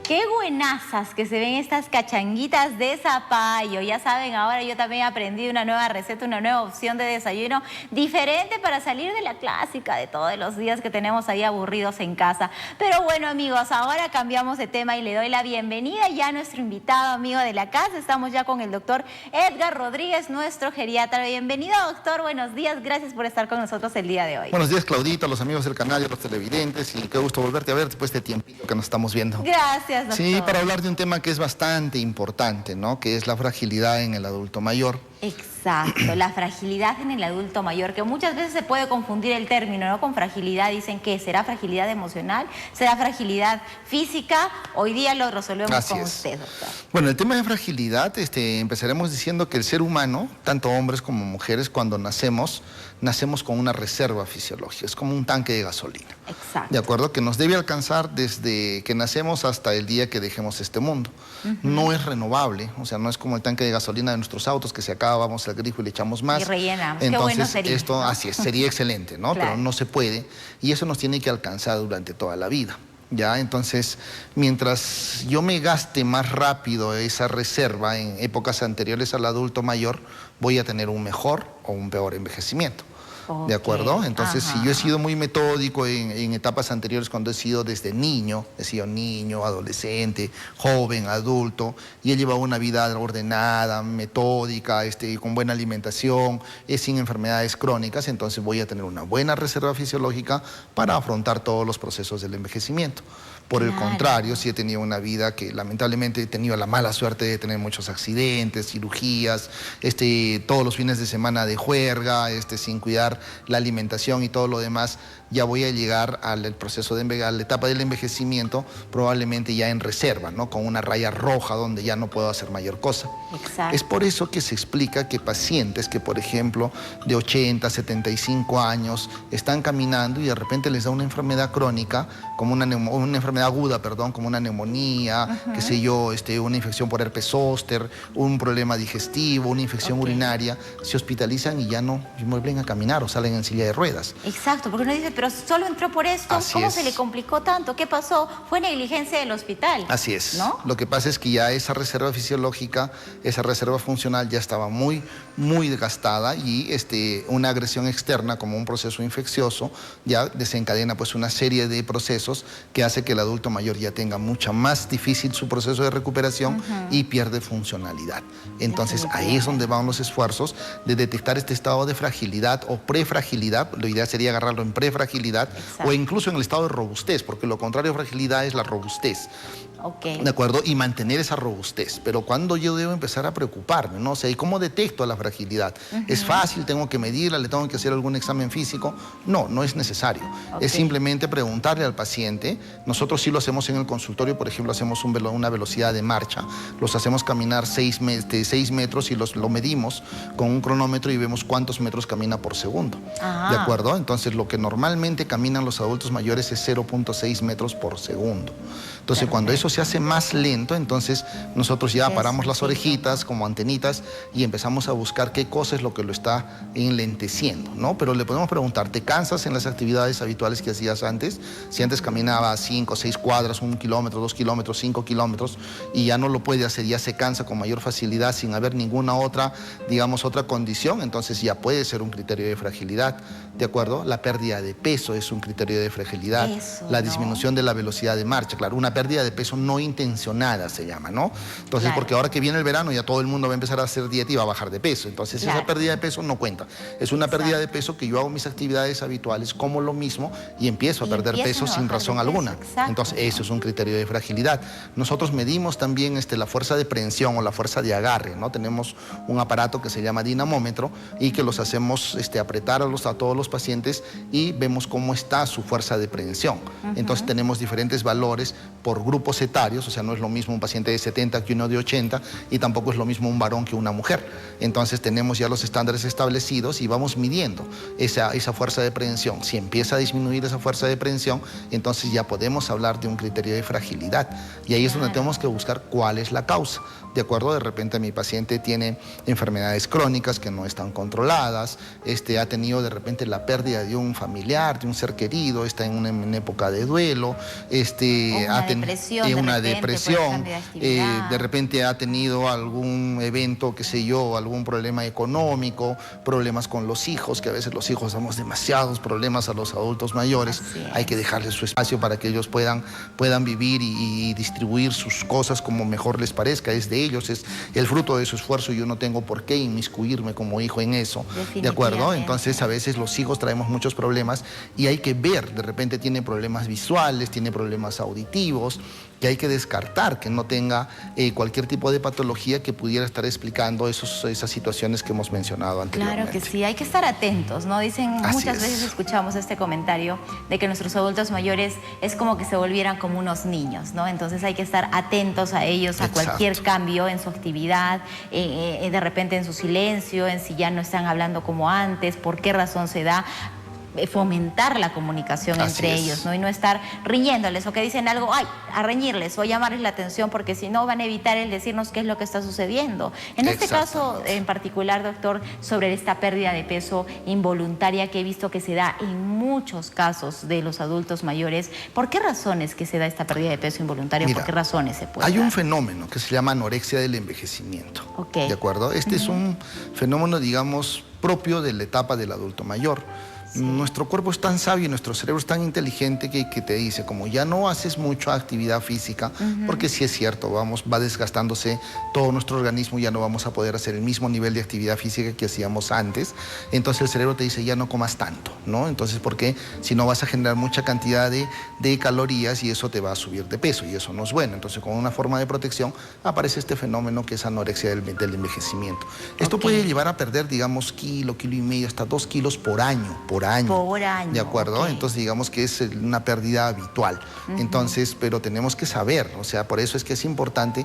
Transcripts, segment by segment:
Qué buenazas que se ven estas cachanguitas de zapallo. Ya saben, ahora yo también aprendí una nueva receta, una nueva opción de desayuno diferente para salir de la clásica de todos los días que tenemos ahí aburridos en casa. Pero bueno, amigos, ahora cambiamos de tema y le doy la bienvenida ya a nuestro invitado, amigo de la casa. Estamos ya con el doctor Edgar Rodríguez, nuestro geriatra. Bienvenido, doctor. Buenos días. Gracias por estar con nosotros el día de hoy. Buenos días, Claudita, a los amigos del canal y a los televidentes. Y qué gusto volverte a ver después de tiempito que nos estamos viendo. Gracias, doctor. Sí, para hablar de un tema que es bastante importante, ¿no? Que es la fragilidad en el adulto mayor. Exacto, la fragilidad en el adulto mayor, que muchas veces se puede confundir el término, ¿no? Con fragilidad, dicen que será fragilidad emocional, será fragilidad física. Hoy día lo resolvemos con usted, doctor. Bueno, el tema de fragilidad, empezaremos diciendo que el ser humano, tanto hombres como mujeres, cuando nacemos con una reserva fisiológica, es como un tanque de gasolina. Exacto. De acuerdo, que nos debe alcanzar desde que nacemos hasta el día que dejemos este mundo. No es renovable, o sea, no es como el tanque de gasolina de nuestros autos que se acaba, vamos al grifo y le echamos más. Y rellenamos. Entonces, qué bueno sería, esto, ¿no? Así es, sería excelente, ¿no? Claro. Pero no se puede y eso nos tiene que alcanzar durante toda la vida. ¿Ya? Entonces, mientras yo me gaste más rápido esa reserva en épocas anteriores al adulto mayor, voy a tener un mejor o un peor envejecimiento. Okay. ¿De acuerdo? Entonces, si yo he sido muy metódico en etapas anteriores, cuando he sido desde niño, adolescente, joven, adulto, y he llevado una vida ordenada, metódica, con buena alimentación, sin enfermedades crónicas, entonces voy a tener una buena reserva fisiológica para afrontar todos los procesos del envejecimiento. Por el contrario, si he tenido una vida que lamentablemente he tenido la mala suerte de tener muchos accidentes, cirugías, todos los fines de semana de juerga, sin cuidar la alimentación y todo lo demás, ya voy a llegar al proceso a la etapa del envejecimiento, probablemente ya en reserva, ¿no? Con una raya roja donde ya no puedo hacer mayor cosa. Exacto. Es por eso que se explica que pacientes que, por ejemplo, de 80, 75 años, están caminando y de repente les da una enfermedad crónica, como una enfermedad aguda, perdón, como una neumonía, qué sé yo, una infección por herpes zóster, un problema digestivo, una infección urinaria, se hospitalizan y ya no vuelven a caminar o salen en silla de ruedas. Exacto, porque uno dice, pero solo entró por esto, ¿cómo se le complicó tanto? ¿Qué pasó? Fue negligencia del hospital. Así es, ¿no? Lo que pasa es que ya esa reserva fisiológica, esa reserva funcional ya estaba muy desgastada y una agresión externa como un proceso infeccioso ya desencadena pues una serie de procesos que hace que el adulto mayor ya tenga mucha más difícil su proceso de recuperación y pierde funcionalidad. Entonces ahí es donde van los esfuerzos de detectar este estado de fragilidad o prefragilidad. Lo ideal sería agarrarlo en prefragilidad o incluso en el estado de robustez, porque lo contrario de fragilidad es la robustez. Okay. ¿De acuerdo? Y mantener esa robustez. Pero ¿cuándo yo debo empezar a preocuparme? ¿No? O sea, ¿y cómo detecto la fragilidad? ¿Es fácil? ¿Tengo que medirla? ¿Le tengo que hacer algún examen físico? No, no es necesario. Es simplemente preguntarle al paciente. Nosotros sí lo hacemos en el consultorio, por ejemplo, hacemos una velocidad de marcha. Los hacemos caminar 6 metros y lo medimos con un cronómetro y vemos cuántos metros camina por segundo. ¿De acuerdo? Entonces, lo que normalmente caminan los adultos mayores es 0.6 metros por segundo. Entonces, cuando eso se hace más lento, entonces nosotros ya paramos las orejitas como antenitas y empezamos a buscar qué cosa es lo que lo está enlenteciendo, ¿no? Pero le podemos preguntar, ¿te cansas en las actividades habituales que hacías antes? Si antes caminaba 5 o 6 cuadras, 1 kilómetro, 2 kilómetros, 5 kilómetros y ya no lo puede hacer, ya se cansa con mayor facilidad sin haber ninguna otra, digamos, otra condición, entonces ya puede ser un criterio de fragilidad, ¿de acuerdo? La pérdida de peso es un criterio de fragilidad, la disminución de la velocidad de marcha, claro, una pérdida de peso no intencionada se llama, ¿no? Entonces, porque ahora que viene el verano ya todo el mundo va a empezar a hacer dieta y va a bajar de peso, entonces esa pérdida de peso no cuenta, es una pérdida de peso que yo hago mis actividades habituales, como lo mismo y empiezo a perder peso sin razón alguna. Entonces, eso es un criterio de fragilidad. Nosotros medimos también la fuerza de prehensión o la fuerza de agarre, ¿no? Tenemos un aparato que se llama dinamómetro y que los hacemos apretar a todos los pacientes y vemos cómo está su fuerza de prehensión. Entonces, tenemos diferentes valores por grupos etarios, o sea, no es lo mismo un paciente de 70 que uno de 80 y tampoco es lo mismo un varón que una mujer. Entonces tenemos ya los estándares establecidos y vamos midiendo esa fuerza de prehensión. Si empieza a disminuir esa fuerza de prehensión, entonces ya podemos hablar de un criterio de fragilidad y ahí es donde tenemos que buscar cuál es la causa. De acuerdo, de repente mi paciente tiene enfermedades crónicas que no están controladas, ha tenido de repente la pérdida de un familiar, familiar, de un ser querido, está en una época de duelo, una depresión, de repente ha tenido algún evento, qué sé yo, algún problema económico, problemas con los hijos, que a veces los hijos damos demasiados problemas a los adultos mayores. Hay que dejarles su espacio para que ellos puedan vivir y distribuir sus cosas como mejor les parezca. Es de ellos, es el fruto de su esfuerzo y yo no tengo por qué inmiscuirme como hijo en eso, ¿de acuerdo? Entonces a veces los hijos traemos muchos problemas y hay que ver, de repente tiene problemas visuales, tiene problemas auditivos, que hay que descartar que no tenga cualquier tipo de patología que pudiera estar explicando esas situaciones que hemos mencionado anteriormente. Claro que sí, hay que estar atentos, ¿no? Dicen, muchas veces escuchamos este comentario de que nuestros adultos mayores es como que se volvieran como unos niños, ¿no? Entonces hay que estar atentos a ellos, a cualquier cambio en su actividad, de repente en su silencio, en si ya no están hablando como antes, por qué razón se da. Fomentar la comunicación entre ellos, ¿no? Y no estar riñéndoles o que dicen algo, ay, a reñirles o llamarles la atención, porque si no van a evitar el decirnos qué es lo que está sucediendo. En este caso en particular, doctor, sobre esta pérdida de peso involuntaria que he visto que se da en muchos casos de los adultos mayores, ¿por qué razones que se da esta pérdida de peso involuntaria? Mira, ¿por qué razones se puede dar? Hay un fenómeno que se llama anorexia del envejecimiento, ¿de acuerdo? Este es un fenómeno, digamos, propio de la etapa del adulto mayor. Nuestro cuerpo es tan sabio y nuestro cerebro es tan inteligente que te dice, como ya no haces mucha actividad física, porque sí es cierto, va desgastándose todo nuestro organismo, ya no vamos a poder hacer el mismo nivel de actividad física que hacíamos antes, entonces el cerebro te dice, ya no comas tanto, ¿no? Entonces, porque si no vas a generar mucha cantidad de calorías y eso te va a subir de peso y eso no es bueno. Entonces, con una forma de protección aparece este fenómeno que es anorexia del envejecimiento. Esto puede llevar a perder, digamos, kilo y medio, hasta 2 kilos por año, ¿de acuerdo? Entonces digamos que es una pérdida habitual. Entonces, pero tenemos que saber, o sea, por eso es que es importante,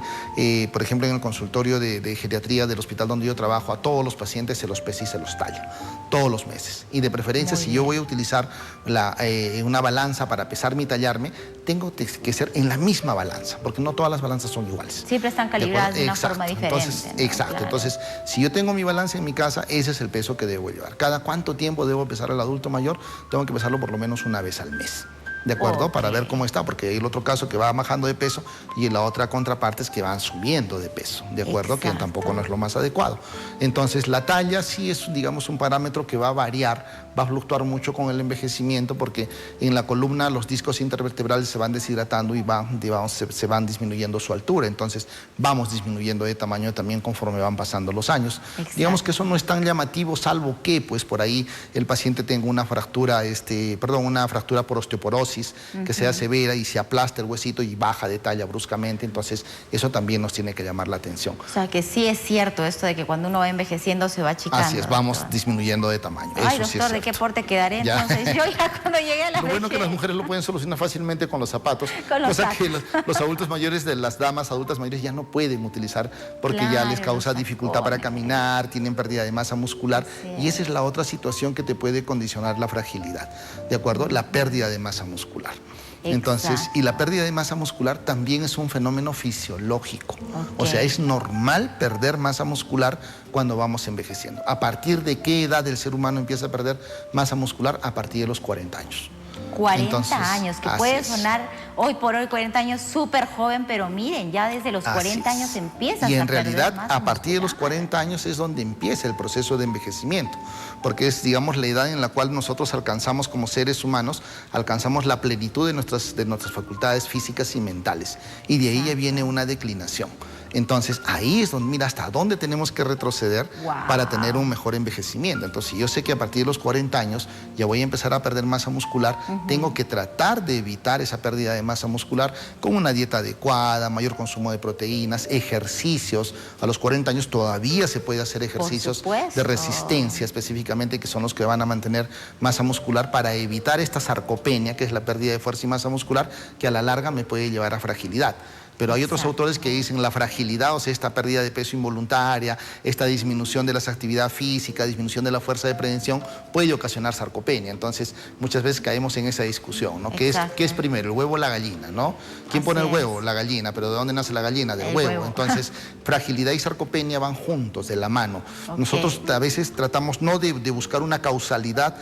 por ejemplo, en el consultorio de geriatría del hospital donde yo trabajo, a todos los pacientes se los pesa y se los talla, todos los meses. Y de preferencia, si yo voy a utilizar una balanza para pesarme y tallarme, tengo que ser en la misma balanza, porque no todas las balanzas son iguales. Siempre están calibradas de una forma diferente. Entonces, ¿no? Exacto. Entonces, si yo tengo mi balanza en mi casa, ese es el peso que debo llevar. ¿Cada cuánto tiempo debo pesar al adulto mayor? Tengo que pesarlo por lo menos una vez al mes. ¿De acuerdo? Para ver cómo está, porque hay el otro caso que va bajando de peso y la otra contraparte es que van subiendo de peso, ¿de acuerdo? Que tampoco no es lo más adecuado. Entonces, la talla sí es, digamos, un parámetro que va a variar, va a fluctuar mucho con el envejecimiento, porque en la columna los discos intervertebrales se van deshidratando y se van disminuyendo su altura. Entonces, vamos disminuyendo de tamaño también conforme van pasando los años. Digamos que eso no es tan llamativo, salvo que, pues, por ahí el paciente tenga una fractura, una fractura por osteoporosis, que sea severa y se aplasta el huesito y baja de talla bruscamente, entonces eso también nos tiene que llamar la atención. O sea, que sí es cierto esto de que cuando uno va envejeciendo se va achicando. Así es, vamos disminuyendo de tamaño. Ay, eso doctor, sí ¿de qué porte quedaré entonces? Yo ya cuando llegué a la Lo bueno es que las mujeres lo pueden solucionar fácilmente con los zapatos, cosa que los adultos mayores, de las damas adultas mayores, ya no pueden utilizar porque ya les causa dificultad para caminar, tienen pérdida de masa muscular, y esa es la otra situación que te puede condicionar la fragilidad, ¿de acuerdo? La pérdida de masa muscular. Entonces, y la pérdida de masa muscular también es un fenómeno fisiológico. O sea, es normal perder masa muscular cuando vamos envejeciendo. ¿A partir de qué edad el ser humano empieza a perder masa muscular? A partir de los 40 años. 40 años, que puede sonar hoy por hoy 40 años súper joven, pero miren, ya desde los 40 años empiezas a perder. Y en realidad, a partir de los muscular. 40 años es donde empieza el proceso de envejecimiento, porque es, digamos, la edad en la cual nosotros alcanzamos como seres humanos, alcanzamos la plenitud de nuestras facultades físicas y mentales, y de ahí ya viene una declinación. Entonces, ahí es donde, mira, hasta dónde tenemos que retroceder para tener un mejor envejecimiento. Entonces, si yo sé que a partir de los 40 años ya voy a empezar a perder masa muscular, tengo que tratar de evitar esa pérdida de masa muscular con una dieta adecuada, mayor consumo de proteínas, ejercicios. A los 40 años todavía se puede hacer ejercicios de resistencia específicamente, que son los que van a mantener masa muscular para evitar esta sarcopenia, que es la pérdida de fuerza y masa muscular, que a la larga me puede llevar a fragilidad. Pero hay otros autores que dicen la fragilidad, o sea, esta pérdida de peso involuntaria, esta disminución de las actividades físicas, disminución de la fuerza de prevención, puede ocasionar sarcopenia. Entonces, muchas veces caemos en esa discusión, ¿no? ¿Qué es primero, el huevo o la gallina, ¿no? ¿Quién pone el huevo? La gallina. ¿Pero de dónde nace la gallina? Del huevo. Entonces, fragilidad y sarcopenia van juntos, de la mano. Nosotros a veces tratamos no de buscar una causalidad,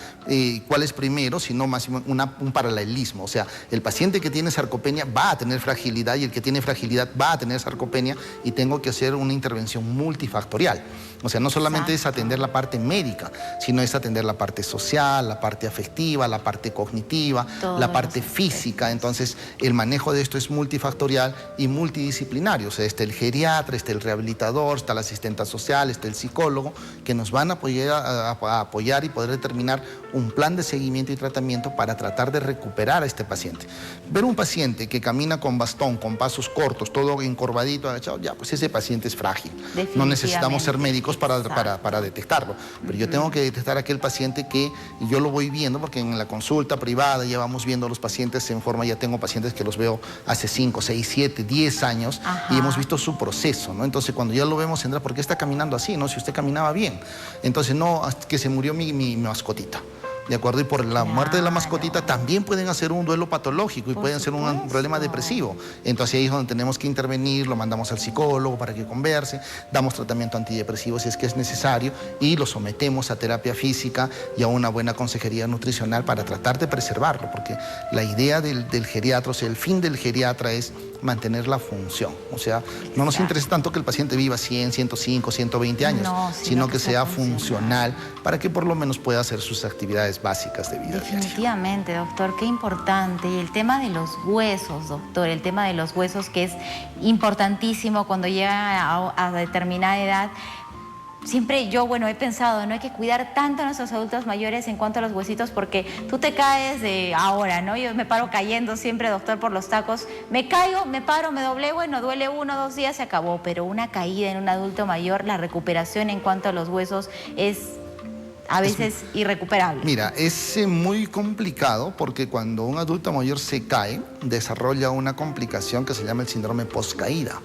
cuál es primero, sino más un paralelismo. O sea, el paciente que tiene sarcopenia va a tener fragilidad y el que tiene fragilidad va a tener sarcopenia, y tengo que hacer una intervención multifactorial. O sea, no solamente es atender la parte médica, sino es atender la parte social, la parte afectiva, la parte cognitiva, la parte física. Entonces, el manejo de esto es multifactorial y multidisciplinario. O sea, está el geriatra, está el rehabilitador, está el asistente social, está el psicólogo, que nos van a apoyar y poder determinar un plan de seguimiento y tratamiento para tratar de recuperar a este paciente. Ver un paciente que camina con bastón, con pasos cortos, todo encorvadito, agachado, ya, pues ese paciente es frágil. No necesitamos ser médicos para detectarlo, pero yo tengo que detectar a aquel paciente que yo lo voy viendo, porque en la consulta privada ya vamos viendo a los pacientes en forma, ya tengo pacientes que los veo hace 5, 6, 7, 10 años y hemos visto su proceso, ¿no? Entonces, cuando ya lo vemos, entra, ¿por qué está caminando así, no? Si usted caminaba bien. Entonces, no, que se murió mi mascotita. ¿De acuerdo? Y por la muerte de la mascotita también pueden hacer un duelo patológico y pueden hacer un problema depresivo. Entonces ahí es donde tenemos que intervenir, lo mandamos al psicólogo para que converse, damos tratamiento antidepresivo si es que es necesario y lo sometemos a terapia física y a una buena consejería nutricional para tratar de preservarlo, porque la idea del geriatra, o sea, el fin del geriatra es mantener la función. O sea, no nos interesa tanto que el paciente viva 100, 105, 120 años, sino que sea funcional para que por lo menos pueda hacer sus actividades básicas de vida. Definitivamente, doctor, qué importante. Y el tema de los huesos, doctor, el tema de los huesos, que es importantísimo cuando llega a determinada edad. Siempre yo, bueno, he pensado, no hay que cuidar tanto a nuestros adultos mayores en cuanto a los huesitos, porque tú te caes de ahora, ¿no? Yo me paro cayendo siempre, doctor, por los tacos. Me caigo, me paro, me doblego, bueno, duele 1 o 2 días, se acabó. Pero una caída en un adulto mayor, la recuperación en cuanto a los huesos es a veces irrecuperable. Mira, es muy complicado porque cuando un adulto mayor se cae, desarrolla una complicación que se llama el síndrome postcaída.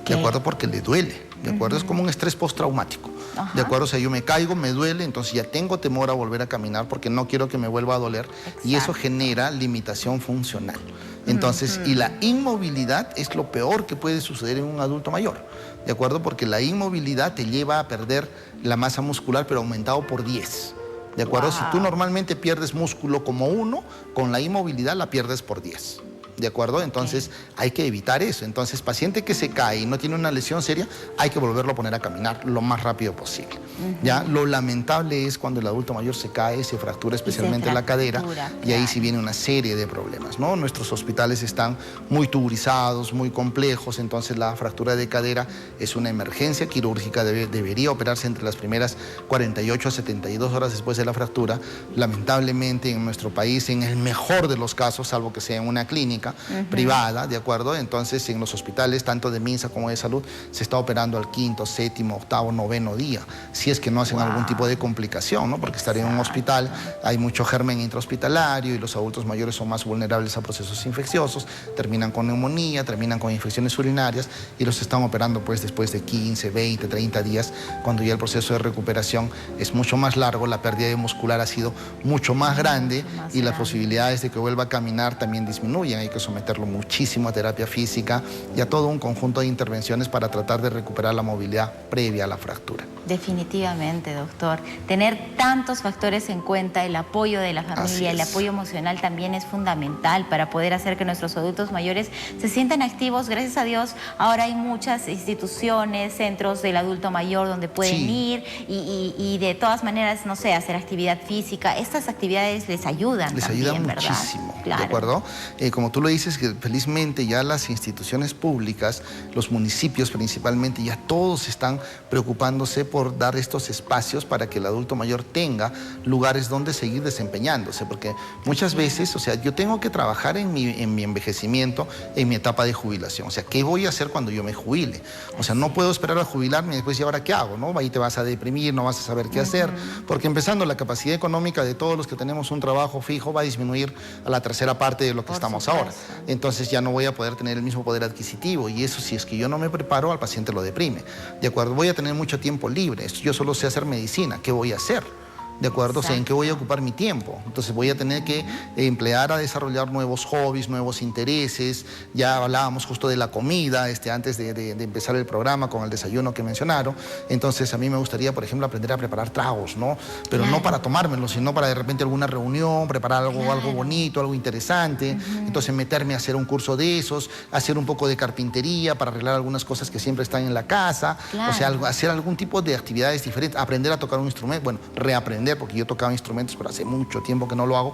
¿De acuerdo? Porque le duele. ¿De acuerdo? Es como un estrés postraumático. ¿De acuerdo? O sea, yo me caigo, me duele, entonces ya tengo temor a volver a caminar porque no quiero que me vuelva a doler. Y eso genera limitación funcional. Entonces, y la inmovilidad es lo peor que puede suceder en un adulto mayor. ¿De acuerdo? Porque la inmovilidad te lleva a perder la masa muscular, pero aumentado por 10. ¿De acuerdo? Si tú normalmente pierdes músculo como 1, con la inmovilidad la pierdes por 10. ¿De acuerdo? Entonces hay que evitar eso. Entonces, paciente que se cae y no tiene una lesión seria, hay que volverlo a poner a caminar lo más rápido posible. ¿Ya? Lo lamentable es cuando el adulto mayor se cae, se fractura especialmente la cadera, y ahí sí viene una serie de problemas, ¿no? Nuestros hospitales están muy tuburizados, muy complejos, entonces la fractura de cadera es una emergencia quirúrgica, debería operarse entre las primeras 48 a 72 horas después de la fractura. Lamentablemente en nuestro país, en el mejor de los casos, salvo que sea en una clínica privada, ¿de acuerdo? Entonces en los hospitales, tanto de MINSA como de salud, se está operando al 5º, 7º, 8º, 9º día, si es que no hacen algún tipo de complicación, ¿no? Porque estar en un hospital hay mucho germen intrahospitalario y los adultos mayores son más vulnerables a procesos infecciosos, terminan con neumonía, terminan con infecciones urinarias y los están operando pues después de 15, 20, 30 días, cuando ya el proceso de recuperación es mucho más largo, la pérdida de muscular ha sido mucho más grande y las posibilidades de que vuelva a caminar también disminuyen. Hay que someterlo muchísimo a terapia física y a todo un conjunto de intervenciones para tratar de recuperar la movilidad previa a la fractura. Definitivamente, doctor. Tener tantos factores en cuenta, el apoyo de la familia, el apoyo emocional también es fundamental para poder hacer que nuestros adultos mayores se sientan activos. Gracias a Dios, ahora hay muchas instituciones, centros del adulto mayor donde pueden ir y de todas maneras, no sé, hacer actividad física. Estas actividades les ayudan también, muchísimo, claro. ¿De acuerdo? Como tú lo dices, que felizmente ya las instituciones públicas, los municipios principalmente, ya todos están preocupándose por por dar estos espacios para que el adulto mayor tenga lugares donde seguir desempeñándose, porque muchas veces, o sea, yo tengo que trabajar en mi envejecimiento, en mi etapa de jubilación. O sea, ¿qué voy a hacer cuando yo me jubile? O sea, no puedo esperar a jubilarme y después, ¿y ahora qué hago? ¿No? Ahí te vas a deprimir, no vas a saber qué hacer, porque empezando la capacidad económica de todos los que tenemos un trabajo fijo va a disminuir a la tercera parte de lo que estamos ahora. Entonces ya no voy a poder tener el mismo poder adquisitivo, y eso, si es que yo no me preparo, al paciente lo deprime. ¿De acuerdo? Voy a tener mucho tiempo libre. Yo solo sé hacer medicina. ¿Qué voy a hacer? ¿De acuerdo? O sea, ¿en qué voy a ocupar mi tiempo? Entonces voy a tener que emplear a desarrollar nuevos hobbies, nuevos intereses. Ya hablábamos justo de la comida antes de empezar el programa con el desayuno que mencionaron. Entonces a mí me gustaría, por ejemplo, aprender a preparar tragos, ¿no? Pero no para tomármelos, sino para de repente alguna reunión, preparar algo bonito, algo interesante. Entonces meterme a hacer un curso de esos, hacer un poco de carpintería para arreglar algunas cosas que siempre están en la casa. O sea, hacer algún tipo de actividades diferentes, aprender a tocar un instrumento, bueno, reaprender, porque yo tocaba instrumentos, pero hace mucho tiempo que no lo hago,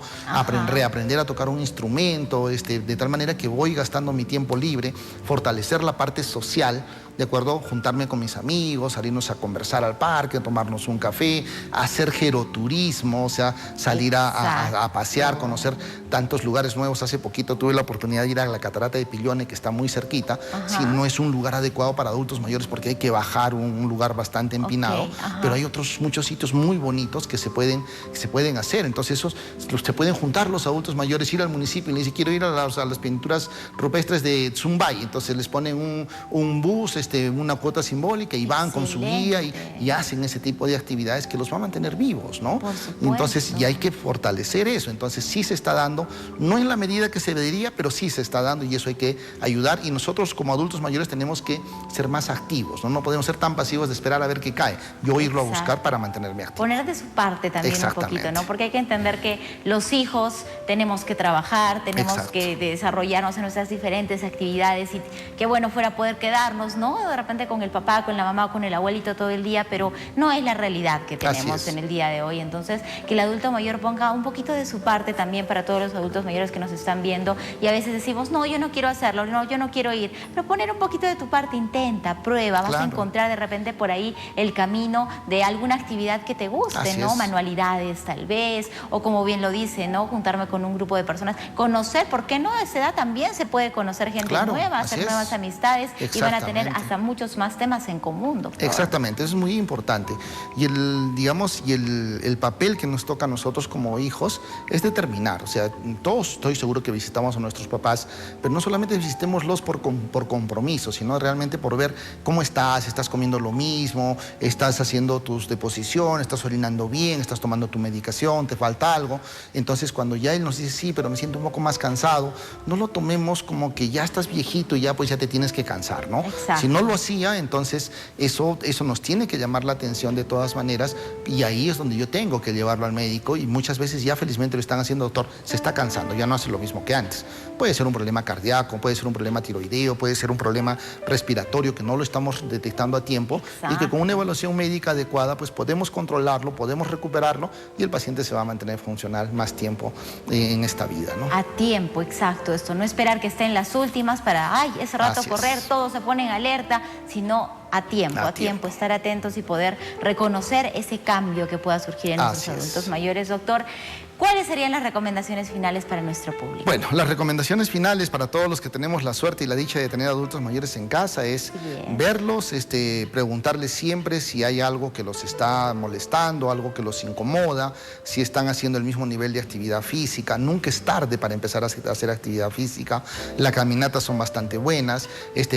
reaprender a tocar un instrumento, de tal manera que voy gastando mi tiempo libre, fortalecer la parte social, ¿de acuerdo? Juntarme con mis amigos, salirnos a conversar al parque, tomarnos un café, hacer geroturismo, o sea, salir a pasear, conocer tantos lugares nuevos. Hace poquito tuve la oportunidad de ir a la Catarata de Pillone, que está muy cerquita. Sí, no es un lugar adecuado para adultos mayores porque hay que bajar un lugar bastante empinado, pero hay muchos sitios muy bonitos que se pueden hacer. Entonces se pueden juntar los adultos mayores, ir al municipio y le dicen, quiero ir a las pinturas rupestres de Zumbay. Entonces les ponen un bus, una cuota simbólica, y van con su guía y hacen ese tipo de actividades que los va a mantener vivos, ¿no? Entonces, y hay que fortalecer eso. Entonces sí se está dando, no en la medida que se debería, pero sí se está dando, y eso hay que ayudar. Y nosotros como adultos mayores tenemos que ser más activos, ¿no? No podemos ser tan pasivos de esperar a ver qué cae. Yo irlo a buscar para mantenerme activo. Poner de su parte también un poquito, ¿no? Porque hay que entender que los hijos tenemos que trabajar, tenemos que desarrollarnos en nuestras diferentes actividades, y qué bueno fuera poder quedarnos, ¿no? De repente con el papá, con la mamá, con el abuelito todo el día, pero no es la realidad que tenemos en el día de hoy. Entonces, que el adulto mayor ponga un poquito de su parte también para todos los adultos mayores que nos están viendo, y a veces decimos, no, yo no quiero hacerlo, no, yo no quiero ir, pero poner un poquito de tu parte, intenta, prueba, vas a encontrar de repente por ahí el camino de alguna actividad que te guste, ¿no? Manualidades tal vez, o como bien lo dice, ¿no? Juntarme con un grupo de personas, conocer, ¿por qué no? A esa edad también se puede conocer gente nueva, hacer nuevas amistades, y van a tener hasta muchos más temas en común, doctor. Exactamente, eso es muy importante. Y el papel que nos toca a nosotros como hijos es determinar. O sea, todos estoy seguro que visitamos a nuestros papás, pero no solamente visitémoslos por compromiso, sino realmente por ver cómo estás comiendo lo mismo, estás haciendo tus deposiciones, estás orinando bien, estás tomando tu medicación, te falta algo. Entonces, cuando ya él nos dice, sí, pero me siento un poco más cansado, no lo tomemos como que ya estás viejito y ya te tienes que cansar, ¿no? Si no lo hacía, entonces eso nos tiene que llamar la atención de todas maneras, y ahí es donde yo tengo que llevarlo al médico, y muchas veces ya felizmente lo están haciendo, doctor, se está cansando, ya no hace lo mismo que antes. Puede ser un problema cardíaco, puede ser un problema tiroideo, puede ser un problema respiratorio que no lo estamos detectando a tiempo, y que con una evaluación médica adecuada pues podemos controlarlo, podemos recuperarlo, y el paciente se va a mantener funcional más tiempo en esta vida, ¿no? A tiempo, exacto, esto, no esperar que esté en las últimas para, ay, ese rato correr, todos se ponen alerta, sino a tiempo, estar atentos y poder reconocer ese cambio que pueda surgir en nuestros adultos mayores. Doctor, ¿cuáles serían las recomendaciones finales para nuestro público? Bueno, las recomendaciones finales para todos los que tenemos la suerte y la dicha de tener adultos mayores en casa es verlos, preguntarles siempre si hay algo que los está molestando, algo que los incomoda, si están haciendo el mismo nivel de actividad física. Nunca es tarde para empezar a hacer actividad física. Las caminatas son bastante buenas,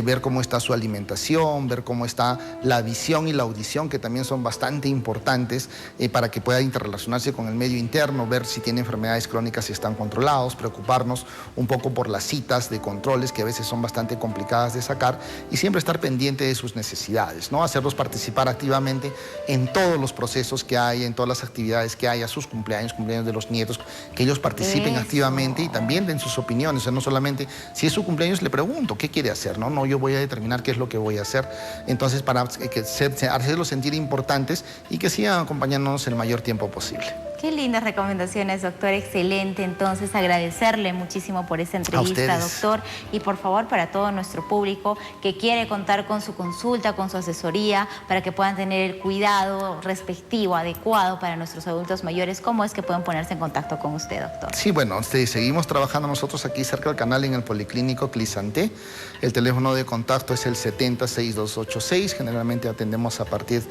ver cómo está su alimentación, ver cómo está la visión y la audición, que también son bastante importantes para que pueda interrelacionarse con el medio interno, ver si tiene enfermedades crónicas, si están controlados, preocuparnos un poco por las citas de controles que a veces son bastante complicadas de sacar, y siempre estar pendiente de sus necesidades, ¿no? Hacerlos participar activamente en todos los procesos que hay, en todas las actividades que hay, a sus cumpleaños de los nietos, que ellos participen activamente y también den sus opiniones. O sea, no solamente si es su cumpleaños le pregunto qué quiere hacer, ¿no? No, yo voy a determinar qué es lo que voy a hacer. Entonces, para hacerlos sentir importantes y que sigan acompañándonos el mayor tiempo posible. Qué lindas recomendaciones, doctor. Excelente. Entonces, agradecerle muchísimo por esta entrevista, doctor. Y por favor, para todo nuestro público que quiere contar con su consulta, con su asesoría, para que puedan tener el cuidado respectivo, adecuado para nuestros adultos mayores, ¿cómo es que pueden ponerse en contacto con usted, doctor? Sí, bueno, seguimos trabajando nosotros aquí cerca del canal en el Policlínico Clisanté. El teléfono de contacto es el 706286. Generalmente atendemos a partir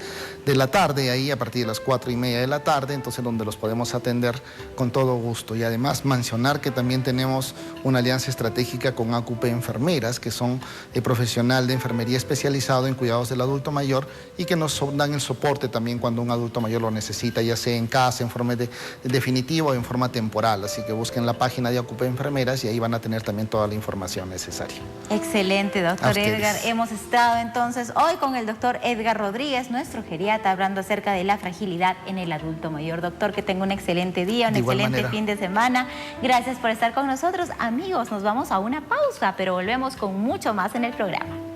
de la tarde, ahí a partir de las 4:30 de la tarde, entonces donde los podemos atender con todo gusto. Y además mencionar que también tenemos una alianza estratégica con AQP Enfermeras, que son el profesional de enfermería especializado en cuidados del adulto mayor y que nos dan el soporte también cuando un adulto mayor lo necesita, ya sea en casa, en forma definitiva o en forma temporal. Así que busquen la página de AQP Enfermeras y ahí van a tener también toda la información necesaria. Excelente, doctor Edgar. Hemos estado entonces hoy con el doctor Edgar Rodríguez, nuestro geriatra, hablando acerca de la fragilidad en el adulto mayor. Doctor, que tenga un excelente día, un excelente fin de semana. Gracias por estar con nosotros. Amigos, nos vamos a una pausa, pero volvemos con mucho más en el programa.